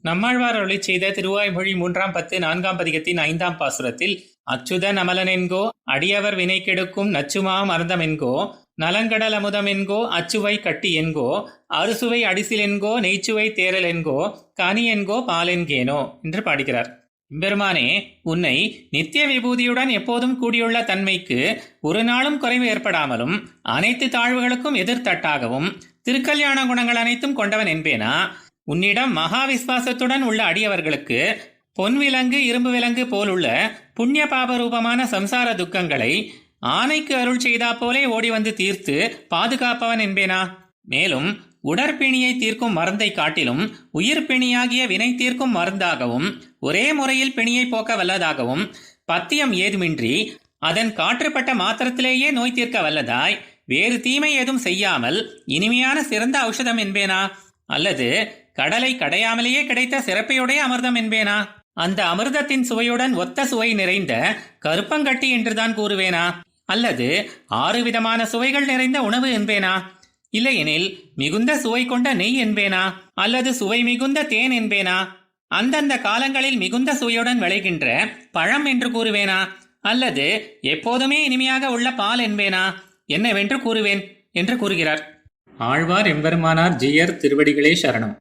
நம்மாழ்வார் அருளிச் செய்த திருவாய்மொழி 3ஆம் பத்து 4ஆம் பதிகத்தின் 5ஆம் பாசுரத்தில் அச்சுதன் அமலனென்கோ அடியவர் வினை கெடுக்கும் நச்சுமா மருந்தமென்கோ நலங்கடல் அமுதமென்கோ அச்சுவை கட்டி என்கோ அறுசுவை அடிசிலென்கோ நெய்ச்சுவை தேரல் என்கோ கனி என்கோ பாலென்கேனோ என்று பாடுகிறார். எம்பெருமானே, உன்னை நித்திய விபூதியுடன் எப்போதும் கூடியுள்ள தன்மைக்கு ஒரு நாளும் குறைவு ஏற்படாமலும் அனைத்து தாழ்வுகளுக்கும் எதிர்த்தட்டாகவும் திருக்கல்யாண குணங்கள் அனைத்தும் கொண்டவன் என்பேனா? உன்னிடம் மகா விஸ்வாசத்துடன் உள்ள அடியவர்களுக்கு பொன் விலங்கு இரும்பு விலங்கு போலுள்ள புண்ணிய பாபரூபமான சம்சார துக்கங்களை ஆனைக்கு அருள் செய்தா போலே ஓடி வந்து தீர்த்து பாதுகாப்பவன் என்பேனா? மேலும் உடற்பிணியை தீர்க்கும் மருந்தை காட்டிலும் உயிர் பிணியாகிய வினை தீர்க்கும் மருந்தாகவும் ஒரே முறையில் பிணியை போக்க வல்லதாகவும் பத்தியம் ஏதுமின்றி அதன் காற்றுப்பட்ட மாத்திரத்திலேயே நோய் தீர்க்க வல்லதாய் வேறு தீமை ஏதும் செய்யாமல் இனிமையான சிறந்த ஔஷதம் என்பேனா? அல்லது கடலை கடையாமலேயே கிடைத்த சிறப்பையுடைய அமிர்தம் என்பேனா? அந்த அமிர்தத்தின் சுவையுடன் ஒத்த சுவை நிறைந்த கருப்பங்கட்டி என்றுதான் கூறுவேனா? அல்லது 6 விதமான சுவைகள் நிறைந்த உணவு என்பேனா? இல்லையெனில் மிகுந்த சுவை கொண்ட நெய் என்பேனா? அல்லது சுவை மிகுந்த தேன் என்பேனா? அந்தந்த காலங்களில் மிகுந்த சுவையுடன் விளைகின்ற பழம் என்று கூறுவேனா? அல்லது எப்போதுமே இனிமையாக உள்ள பால் என்பேனா? என்னவென்று கூறுவேன் என்று கூறுகிறார். ஆழ்வார் எம்பெருமானார் ஜீயர் திருவடிகளே சரணம்.